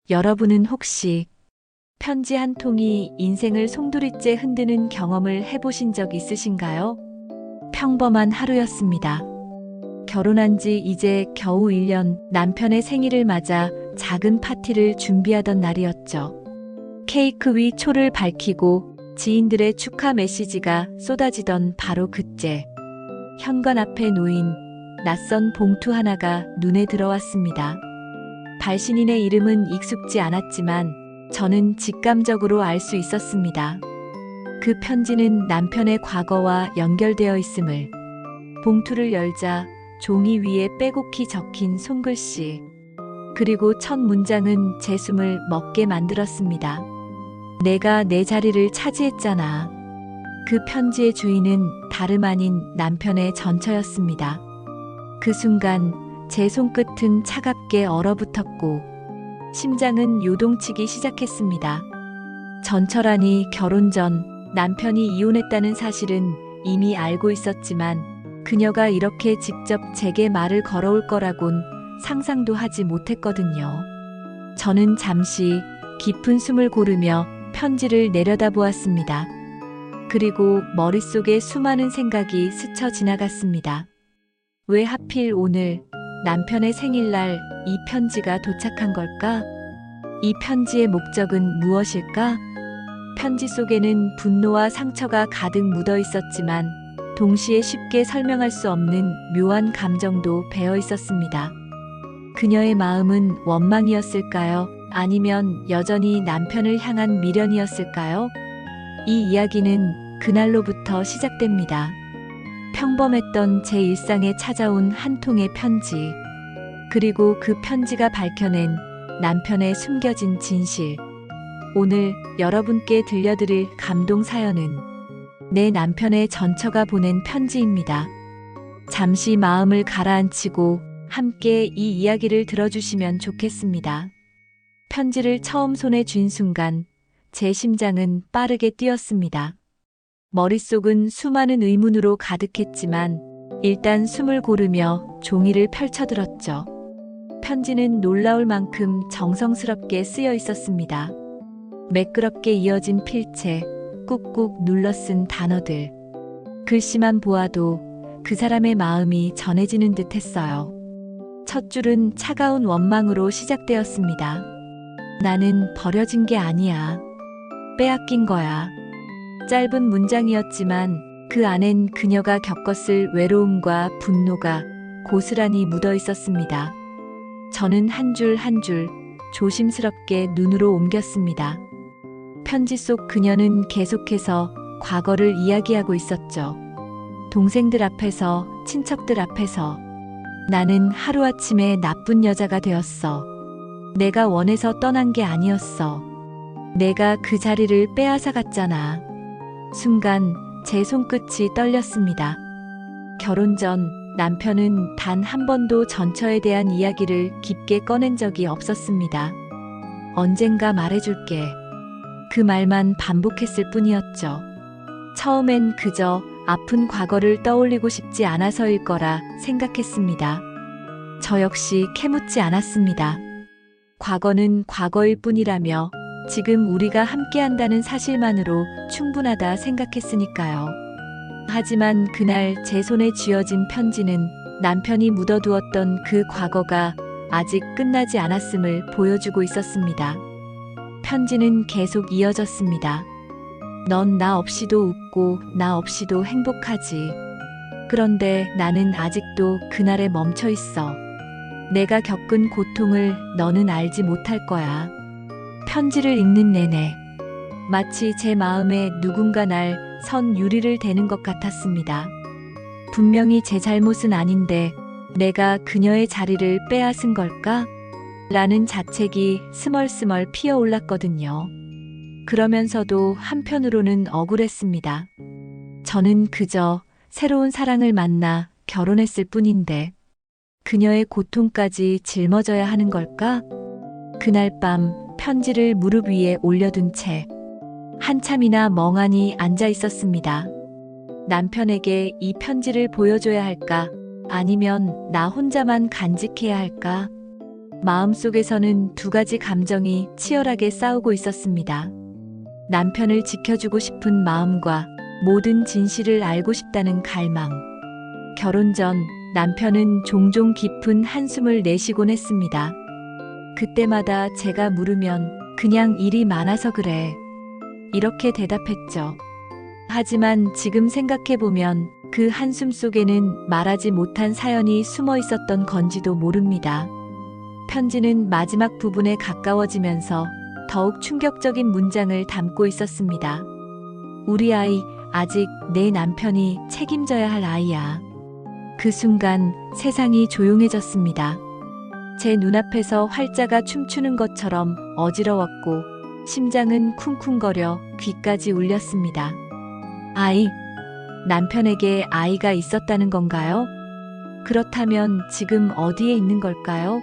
여러분은 혹시 편지 한 통이 인생을 송두리째 흔드는 경험을 해보신 적 있으신가요? 평범한 하루였습니다. 결혼한 지 이제 겨우 1년, 남편의 생일을 맞아 작은 파티를 준비하던 날이었죠. 케이크 위 초를 밝히고 지인들의 축하 메시지가 쏟아지던 바로 그때, 현관 앞에 놓인 낯선 봉투 하나가 눈에 들어왔습니다. 발신인의 이름은 익숙지 않았지만 저는 직감적으로 알 수 있었습니다. 그 편지는 남편의 과거와 연결되어 있음을. 봉투를 열자 종이 위에 빼곡히 적힌 손글씨. 그리고 첫 문장은 제 숨을 멎게 만들었습니다. 내가 내 자리를 차지했잖아. 그 편지의 주인은 다름 아닌 남편의 전처였습니다. 그 순간 제 손끝은 차갑게 얼어붙었고 심장은 요동치기 시작했습니다. 전처라니 결혼 전 남편이 이혼했다는 사실은 이미 알고 있었지만 그녀가 이렇게 직접 제게 말을 걸어올 거라곤 상상도 하지 못했거든요. 저는 잠시 깊은 숨을 고르며 편지를 내려다보았습니다. 그리고 머릿속에 수많은 생각이 스쳐 지나갔습니다. 왜 하필 오늘 남편의 생일날 이 편지가 도착한 걸까? 이 편지의 목적은 무엇일까? 편지 속에는 분노와 상처가 가득 묻어 있었지만 동시에 쉽게 설명할 수 없는 묘한 감정도 배어 있었습니다. 그녀의 마음은 원망이었을까요? 아니면 여전히 남편을 향한 미련이었을까요? 이 이야기는 그날로부터 시작됩니다. 평범했던 제 일상에 찾아온 한 통의 편지. 그리고 그 편지가 밝혀낸 남편의 숨겨진 진실. 오늘 여러분께 들려드릴 감동 사연은 내 남편의 전처가 보낸 편지입니다. 잠시 마음을 가라앉히고 함께 이 이야기를 들어주시면 좋겠습니다. 편지를 처음 손에 쥔 순간 제 심장은 빠르게 뛰었습니다. 머릿속은 수많은 의문으로 가득했지만 일단 숨을 고르며 종이를 펼쳐들었죠. 편지는 놀라울 만큼 정성스럽게 쓰여 있었습니다. 매끄럽게 이어진 필체, 꾹꾹 눌러 쓴 단어들. 글씨만 보아도 그 사람의 마음이 전해지는 듯 했어요. 첫 줄은 차가운 원망으로 시작되었습니다. 나는 버려진 게 아니야. 빼앗긴 거야. 짧은 문장이었지만 그 안엔 그녀가 겪었을 외로움과 분노가 고스란히 묻어 있었습니다. 저는 한 줄 한 줄 조심스럽게 눈으로 옮겼습니다. 편지 속 그녀는 계속해서 과거를 이야기하고 있었죠. 동생들 앞에서, 친척들 앞에서. 나는 하루아침에 나쁜 여자가 되었어. 내가 원해서 떠난 게 아니었어. 내가 그 자리를 빼앗아 갔잖아. 순간 제 손끝이 떨렸습니다. 결혼 전 남편은 단 한 번도 전처에 대한 이야기를 깊게 꺼낸 적이 없었습니다. 언젠가 말해줄게. 그 말만 반복했을 뿐이었죠. 처음엔 그저 아픈 과거를 떠올리고 싶지 않아서일 거라 생각했습니다. 저 역시 캐묻지 않았습니다. 과거는 과거일 뿐이라며 지금 우리가 함께한다는 사실만으로 충분하다 생각했으니까요. 하지만 그날 제 손에 쥐어진 편지는 남편이 묻어두었던 그 과거가 아직 끝나지 않았음을 보여주고 있었습니다. 편지는 계속 이어졌습니다. 넌 나 없이도 웃고 나 없이도 행복하지. 그런데 나는 아직도 그날에 멈춰 있어. 내가 겪은 고통을 너는 알지 못할 거야. 편지를 읽는 내내 마치 제 마음에 누군가 날 선 유리를 대는 것 같았습니다. 분명히 제 잘못은 아닌데 내가 그녀의 자리를 빼앗은 걸까? 라는 자책이 스멀스멀 피어올랐거든요. 그러면서도 한편으로는 억울했습니다. 저는 그저 새로운 사랑을 만나 결혼했을 뿐인데 그녀의 고통까지 짊어져야 하는 걸까? 그날 밤 편지를 무릎 위에 올려둔 채 한참이나 멍하니 앉아 있었습니다. 남편에게 이 편지를 보여줘야 할까? 아니면 나 혼자만 간직해야 할까? 마음속에서는 두 가지 감정이 치열하게 싸우고 있었습니다. 남편을 지켜주고 싶은 마음과 모든 진실을 알고 싶다는 갈망. 결혼 전 남편은 종종 깊은 한숨을 내쉬곤 했습니다. 그때마다 제가 물으면 그냥 일이 많아서 그래. 이렇게 대답했죠. 하지만 지금 생각해보면 그 한숨 속에는 말하지 못한 사연이 숨어 있었던 건지도 모릅니다. 편지는 마지막 부분에 가까워지면서 더욱 충격적인 문장을 담고 있었습니다. 우리 아이, 아직 내 남편이 책임져야 할 아이야. 그 순간 세상이 조용해졌습니다. 제 눈앞에서 활자가 춤추는 것처럼 어지러웠고 심장은 쿵쿵거려 귀까지 울렸습니다. 아이, 남편에게 아이가 있었다는 건가요? 그렇다면 지금 어디에 있는 걸까요?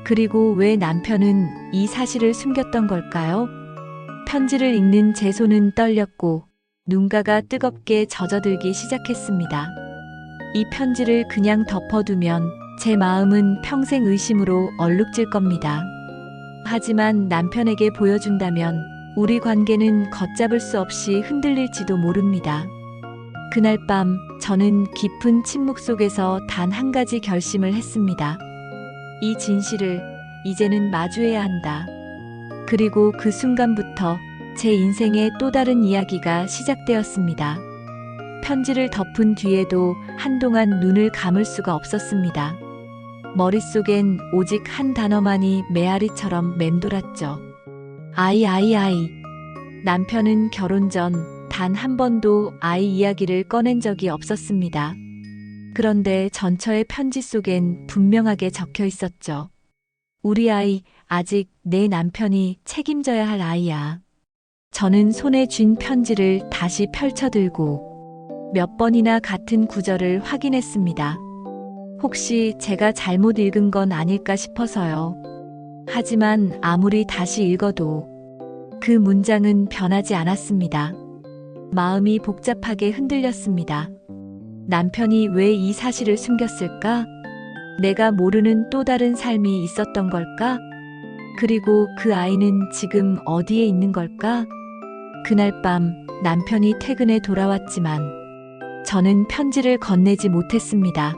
그리고 왜 남편은 이 사실을 숨겼던 걸까요? 편지를 읽는 제 손은 떨렸고 눈가가 뜨겁게 젖어들기 시작했습니다. 이 편지를 그냥 덮어두면 제 마음은 평생 의심으로 얼룩질 겁니다. 하지만 남편에게 보여준다면 우리 관계는 걷잡을 수 없이 흔들릴지도 모릅니다. 그날 밤 저는 깊은 침묵 속에서 단 한 가지 결심을 했습니다. 이 진실을 이제는 마주해야 한다. 그리고 그 순간부터 제 인생의 또 다른 이야기가 시작되었습니다. 편지를 덮은 뒤에도 한동안 눈을 감을 수가 없었습니다. 머릿속엔 오직 한 단어만이 메아리처럼 맴돌았죠. 아이, 아이, 아이. 남편은 결혼 전 단 한 번도 아이 이야기를 꺼낸 적이 없었습니다. 그런데 전처의 편지 속엔 분명하게 적혀 있었죠. 우리 아이, 아직 내 남편이 책임져야 할 아이야. 저는 손에 쥔 편지를 다시 펼쳐들고 몇 번이나 같은 구절을 확인했습니다. 혹시 제가 잘못 읽은 건 아닐까 싶어서요. 하지만 아무리 다시 읽어도 그 문장은 변하지 않았습니다. 마음이 복잡하게 흔들렸습니다. 남편이 왜 이 사실을 숨겼을까? 내가 모르는 또 다른 삶이 있었던 걸까? 그리고 그 아이는 지금 어디에 있는 걸까? 그날 밤 남편이 퇴근해 돌아왔지만 저는 편지를 건네지 못했습니다.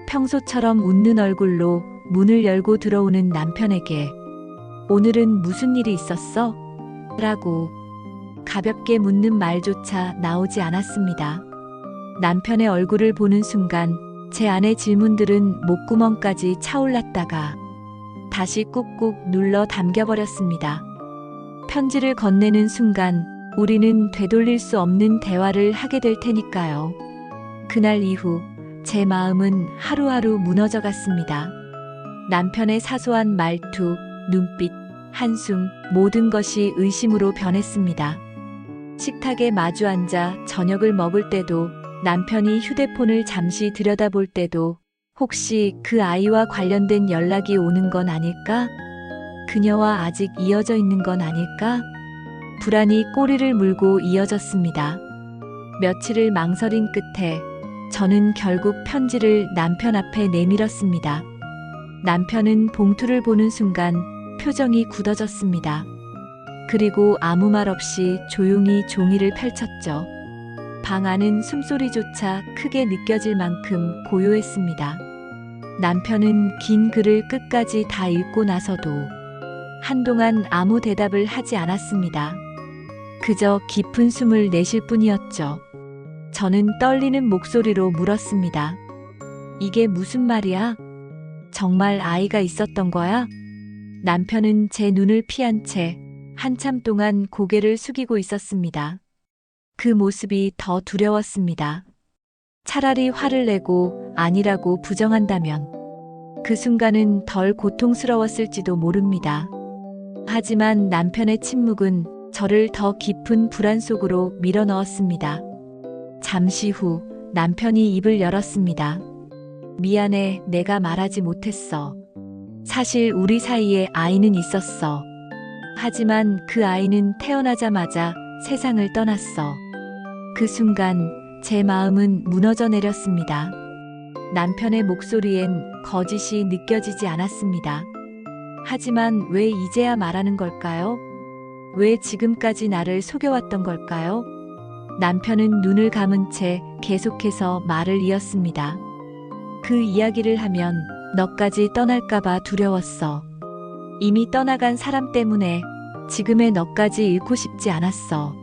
평소처럼 웃는 얼굴로 문을 열고 들어오는 남편에게 오늘은 무슨 일이 있었어? 라고 가볍게 묻는 말조차 나오지 않았습니다. 남편의 얼굴을 보는 순간 제 안의 질문들은 목구멍까지 차올랐다가 다시 꾹꾹 눌러 담겨버렸습니다. 편지를 건네는 순간 우리는 되돌릴 수 없는 대화를 하게 될 테니까요. 그날 이후 제 마음은 하루하루 무너져 갔습니다. 남편의 사소한 말투, 눈빛, 한숨, 모든 것이 의심으로 변했습니다. 식탁에 마주 앉아 저녁을 먹을 때도 남편이 휴대폰을 잠시 들여다볼 때도 혹시 그 아이와 관련된 연락이 오는 건 아닐까? 그녀와 아직 이어져 있는 건 아닐까? 불안이 꼬리를 물고 이어졌습니다. 며칠을 망설인 끝에 저는 결국 편지를 남편 앞에 내밀었습니다. 남편은 봉투를 보는 순간 표정이 굳어졌습니다. 그리고 아무 말 없이 조용히 종이를 펼쳤죠. 방 안은 숨소리조차 크게 느껴질 만큼 고요했습니다. 남편은 긴 글을 끝까지 다 읽고 나서도 한동안 아무 대답을 하지 않았습니다. 그저 깊은 숨을 내쉴 뿐이었죠. 저는 떨리는 목소리로 물었습니다. 이게 무슨 말이야? 정말 아이가 있었던 거야? 남편은 제 눈을 피한 채 한참 동안 고개를 숙이고 있었습니다. 그 모습이 더 두려웠습니다. 차라리 화를 내고 아니라고 부정한다면 그 순간은 덜 고통스러웠을지도 모릅니다. 하지만 남편의 침묵은 저를 더 깊은 불안 속으로 밀어넣었습니다. 잠시 후 남편이 입을 열었습니다. 미안해, 내가 말하지 못했어. 사실 우리 사이에 아이는 있었어. 하지만 그 아이는 태어나자마자 세상을 떠났어. 그 순간 제 마음은 무너져 내렸습니다. 남편의 목소리엔 거짓이 느껴지지 않았습니다. 하지만 왜 이제야 말하는 걸까요? 왜 지금까지 나를 속여왔던 걸까요? 남편은 눈을 감은 채 계속해서 말을 이었습니다. 그 이야기를 하면 너까지 떠날까봐 두려웠어. 이미 떠나간 사람 때문에 지금의 너까지 잃고 싶지 않았어.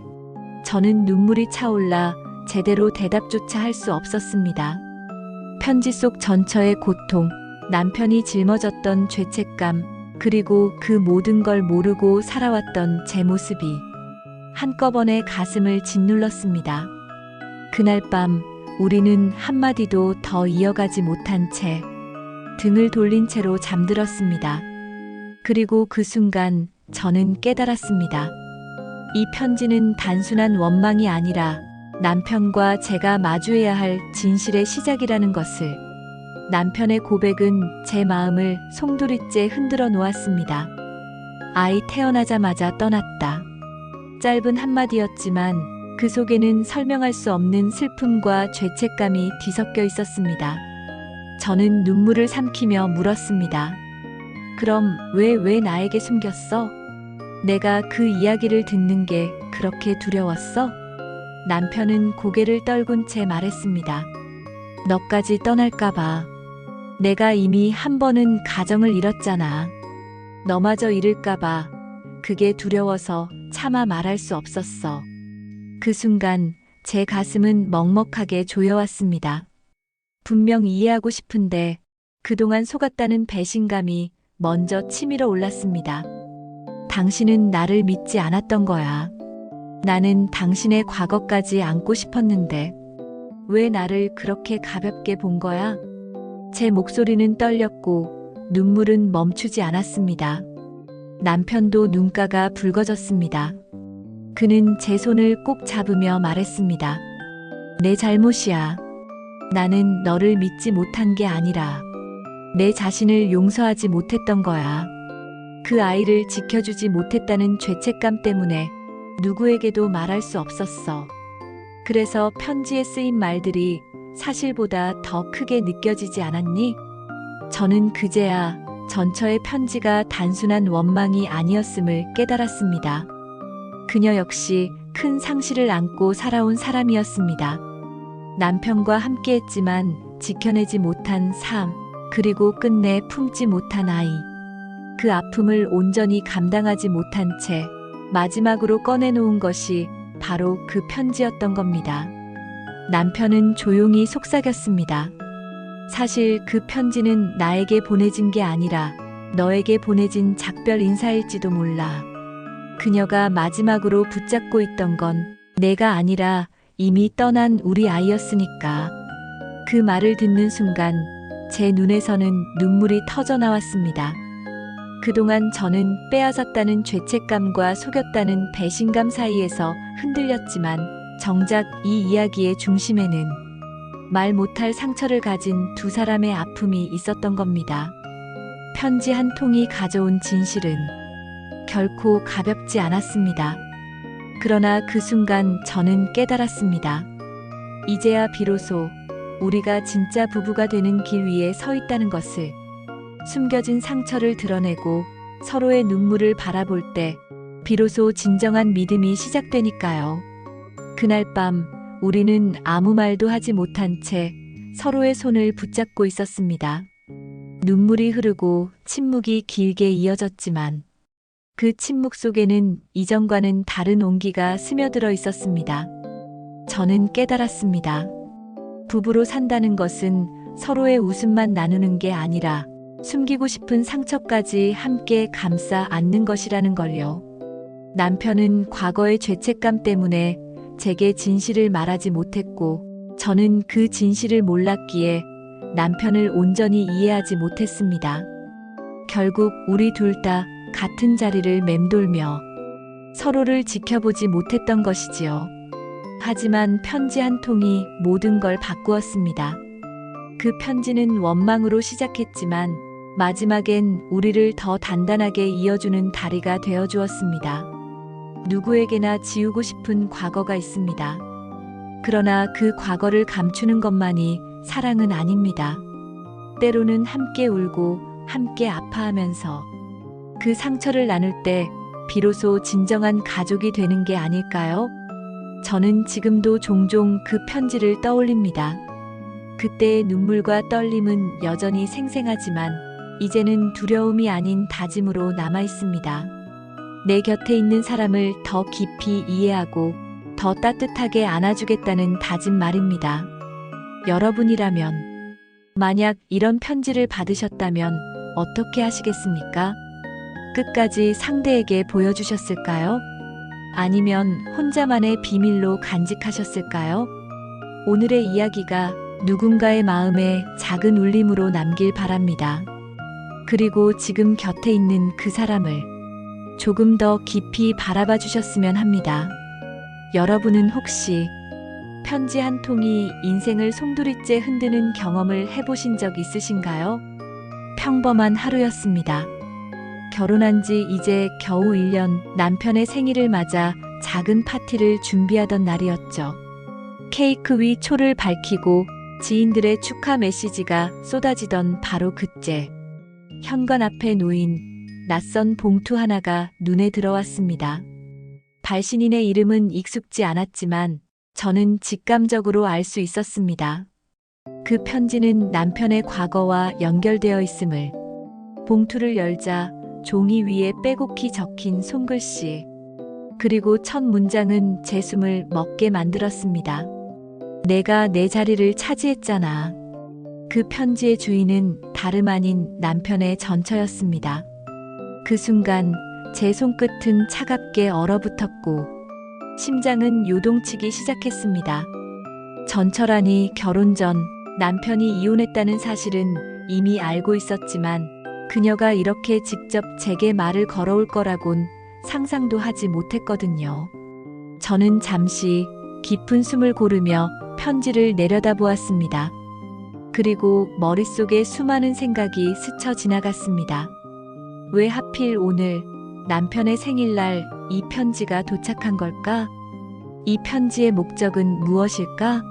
저는 눈물이 차올라 제대로 대답조차 할 수 없었습니다. 편지 속 전처의 고통, 남편이 짊어졌던 죄책감, 그리고 그 모든 걸 모르고 살아왔던 제 모습이 한꺼번에 가슴을 짓눌렀습니다. 그날 밤 우리는 한마디도 더 이어가지 못한 채 등을 돌린 채로 잠들었습니다. 그리고 그 순간 저는 깨달았습니다. 이 편지는 단순한 원망이 아니라 남편과 제가 마주해야 할 진실의 시작이라는 것을. 남편의 고백은 제 마음을 송두리째 흔들어 놓았습니다. 아이 태어나자마자 떠났다. 짧은 한마디였지만 그 속에는 설명할 수 없는 슬픔과 죄책감이 뒤섞여 있었습니다. 저는 눈물을 삼키며 물었습니다. 그럼 왜 나에게 숨겼어? 내가 그 이야기를 듣는 게 그렇게 두려웠어? 남편은 고개를 떨군 채 말했습니다. 너까지 떠날까봐. 내가 이미 한 번은 가정을 잃었잖아. 너마저 잃을까봐. 그게 두려워서 차마 말할 수 없었어. 그 순간 제 가슴은 먹먹하게 조여왔습니다. 분명 이해하고 싶은데 그동안 속았다는 배신감이 먼저 치밀어 올랐습니다. 당신은 나를 믿지 않았던 거야. 나는 당신의 과거까지 안고 싶었는데 왜 나를 그렇게 가볍게 본 거야? 제 목소리는 떨렸고 눈물은 멈추지 않았습니다. 남편도 눈가가 붉어졌습니다. 그는 제 손을 꼭 잡으며 말했습니다. 내 잘못이야. 나는 너를 믿지 못한 게 아니라 내 자신을 용서하지 못했던 거야. 그 아이를 지켜주지 못했다는 죄책감 때문에 누구에게도 말할 수 없었어. 그래서 편지에 쓰인 말들이 사실보다 더 크게 느껴지지 않았니? 저는 그제야 전처의 편지가 단순한 원망이 아니었음을 깨달았습니다. 그녀 역시 큰 상실을 안고 살아온 사람이었습니다. 남편과 함께했지만 지켜내지 못한 삶, 그리고 끝내 품지 못한 아이. 그 아픔을 온전히 감당하지 못한 채 마지막으로 꺼내놓은 것이 바로 그 편지였던 겁니다. 남편은 조용히 속삭였습니다. 사실 그 편지는 나에게 보내진 게 아니라 너에게 보내진 작별 인사일지도 몰라. 그녀가 마지막으로 붙잡고 있던 건 내가 아니라 이미 떠난 우리 아이였으니까. 그 말을 듣는 순간 제 눈에서는 눈물이 터져 나왔습니다. 그동안 저는 빼앗았다는 죄책감과 속였다는 배신감 사이에서 흔들렸지만 정작 이 이야기의 중심에는 말 못할 상처를 가진 두 사람의 아픔이 있었던 겁니다. 편지 한 통이 가져온 진실은 결코 가볍지 않았습니다. 그러나 그 순간 저는 깨달았습니다. 이제야 비로소 우리가 진짜 부부가 되는 길 위에 서 있다는 것을. 숨겨진 상처를 드러내고 서로의 눈물을 바라볼 때 비로소 진정한 믿음이 시작되니까요. 그날 밤 우리는 아무 말도 하지 못한 채 서로의 손을 붙잡고 있었습니다. 눈물이 흐르고 침묵이 길게 이어졌지만 그 침묵 속에는 이전과는 다른 온기가 스며들어 있었습니다. 저는 깨달았습니다. 부부로 산다는 것은 서로의 웃음만 나누는 게 아니라 숨기고 싶은 상처까지 함께 감싸 안는 것이라는 걸요. 남편은 과거의 죄책감 때문에 제게 진실을 말하지 못했고 저는 그 진실을 몰랐기에 남편을 온전히 이해하지 못했습니다. 결국 우리 둘 다 같은 자리를 맴돌며 서로를 지켜보지 못했던 것이지요. 하지만 편지 한 통이 모든 걸 바꾸었습니다. 그 편지는 원망으로 시작했지만 마지막엔 우리를 더 단단하게 이어주는 다리가 되어 주었습니다. 누구에게나 지우고 싶은 과거가 있습니다. 그러나 그 과거를 감추는 것만이 사랑은 아닙니다. 때로는 함께 울고 함께 아파하면서 그 상처를 나눌 때 비로소 진정한 가족이 되는 게 아닐까요? 저는 지금도 종종 그 편지를 떠올립니다. 그때의 눈물과 떨림은 여전히 생생하지만 이제는 두려움이 아닌 다짐으로 남아 있습니다. 내 곁에 있는 사람을 더 깊이 이해하고 더 따뜻하게 안아주겠다는 다짐 말입니다. 여러분이라면 만약 이런 편지를 받으셨다면 어떻게 하시겠습니까? 끝까지 상대에게 보여주셨을까요? 아니면 혼자만의 비밀로 간직하셨을까요? 오늘의 이야기가 누군가의 마음에 작은 울림으로 남길 바랍니다. 그리고 지금 곁에 있는 그 사람을 조금 더 깊이 바라봐 주셨으면 합니다. 여러분은 혹시 편지 한 통이 인생을 송두리째 흔드는 경험을 해보신 적 있으신가요? 평범한 하루였습니다. 결혼한 지 이제 겨우 1년, 남편의 생일을 맞아 작은 파티를 준비하던 날이었죠. 케이크 위 초를 밝히고 지인들의 축하 메시지가 쏟아지던 바로 그때, 현관 앞에 놓인 낯선 봉투 하나가 눈에 들어왔습니다. 발신인의 이름은 익숙지 않았지만 저는 직감적으로 알 수 있었습니다. 그 편지는 남편의 과거와 연결되어 있음을. 봉투를 열자 종이 위에 빼곡히 적힌 손글씨. 그리고 첫 문장은 제 숨을 멎게 만들었습니다. 내가 내 자리를 차지했잖아. 그 편지의 주인은 다름 아닌 남편의 전처였습니다. 그 순간 제 손끝은 차갑게 얼어붙었고 심장은 요동치기 시작했습니다. 전처라니 결혼 전 남편이 이혼했다는 사실은 이미 알고 있었지만 그녀가 이렇게 직접 제게 말을 걸어올 거라곤 상상도 하지 못했거든요. 저는 잠시 깊은 숨을 고르며 편지를 내려다보았습니다. 그리고 머릿속에 수많은 생각이 스쳐 지나갔습니다. 왜 하필 오늘 남편의 생일날 이 편지가 도착한 걸까? 이 편지의 목적은 무엇일까?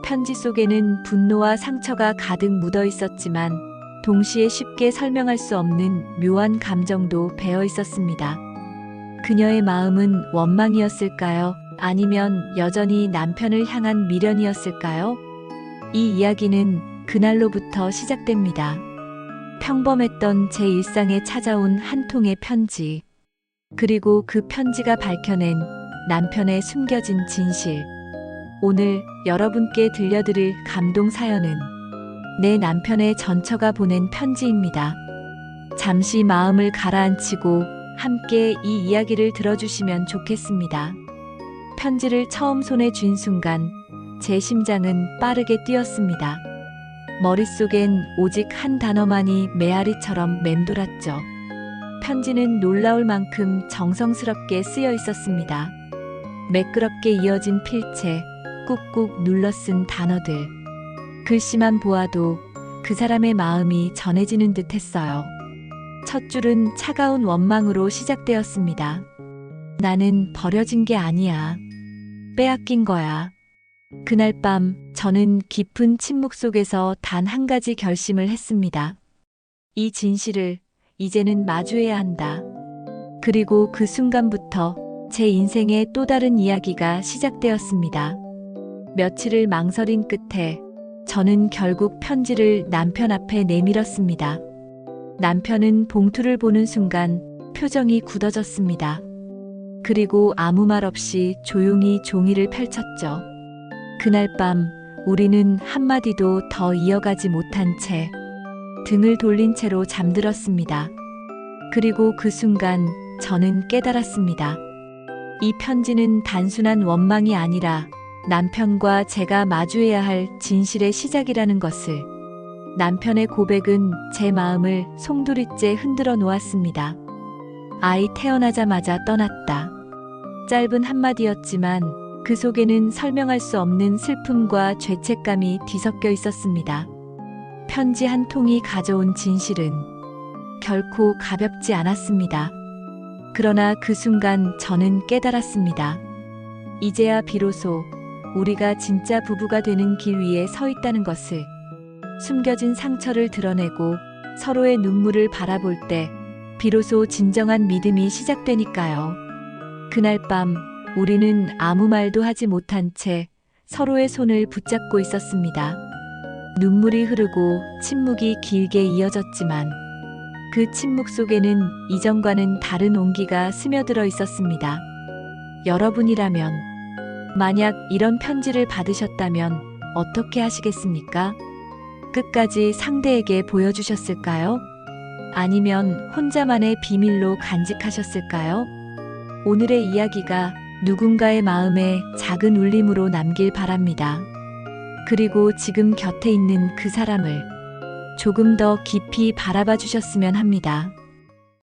편지 속에는 분노와 상처가 가득 묻어 있었지만 동시에 쉽게 설명할 수 없는 묘한 감정도 배어 있었습니다. 그녀의 마음은 원망이었을까요? 아니면 여전히 남편을 향한 미련이었을까요? 이 이야기는 그날로부터 시작됩니다. 평범했던 제 일상에 찾아온 한 통의 편지. 그리고 그 편지가 밝혀낸 남편의 숨겨진 진실. 오늘 여러분께 들려드릴 감동 사연은 내 남편의 전처가 보낸 편지입니다. 잠시 마음을 가라앉히고 함께 이 이야기를 들어주시면 좋겠습니다. 편지를 처음 손에 쥔 순간 제 심장은 빠르게 뛰었습니다. 머릿속엔 오직 한 단어만이 메아리처럼 맴돌았죠. 편지는 놀라울 만큼 정성스럽게 쓰여 있었습니다. 매끄럽게 이어진 필체, 꾹꾹 눌러 쓴 단어들. 글씨만 보아도 그 사람의 마음이 전해지는 듯 했어요. 첫 줄은 차가운 원망으로 시작되었습니다. 나는 버려진 게 아니야. 빼앗긴 거야. 그날 밤 저는 깊은 침묵 속에서 단 한 가지 결심을 했습니다. 이 진실을 이제는 마주해야 한다. 그리고 그 순간부터 제 인생의 또 다른 이야기가 시작되었습니다. 며칠을 망설인 끝에 저는 결국 편지를 남편 앞에 내밀었습니다. 남편은 봉투를 보는 순간 표정이 굳어졌습니다. 그리고 아무 말 없이 조용히 종이를 펼쳤죠. 그날 밤 우리는 한마디도 더 이어가지 못한 채 등을 돌린 채로 잠들었습니다. 그리고 그 순간 저는 깨달았습니다. 이 편지는 단순한 원망이 아니라 남편과 제가 마주해야 할 진실의 시작이라는 것을. 남편의 고백은 제 마음을 송두리째 흔들어 놓았습니다. 아이 태어나자마자 떠났다. 짧은 한마디였지만 그 속에는 설명할 수 없는 슬픔과 죄책감이 뒤섞여 있었습니다. 편지 한 통이 가져온 진실은 결코 가볍지 않았습니다. 그러나 그 순간 저는 깨달았습니다. 이제야 비로소 우리가 진짜 부부가 되는 길 위에 서 있다는 것을. 숨겨진 상처를 드러내고 서로의 눈물을 바라볼 때 비로소 진정한 믿음이 시작되니까요. 그날 밤 우리는 아무 말도 하지 못한 채 서로의 손을 붙잡고 있었습니다. 눈물이 흐르고 침묵이 길게 이어졌지만 그 침묵 속에는 이전과는 다른 온기가 스며들어 있었습니다. 여러분이라면 만약 이런 편지를 받으셨다면 어떻게 하시겠습니까? 끝까지 상대에게 보여주셨을까요? 아니면 혼자만의 비밀로 간직하셨을까요? 오늘의 이야기가 누군가의 마음에 작은 울림으로 남길 바랍니다. 그리고 지금 곁에 있는 그 사람을 조금 더 깊이 바라봐 주셨으면 합니다.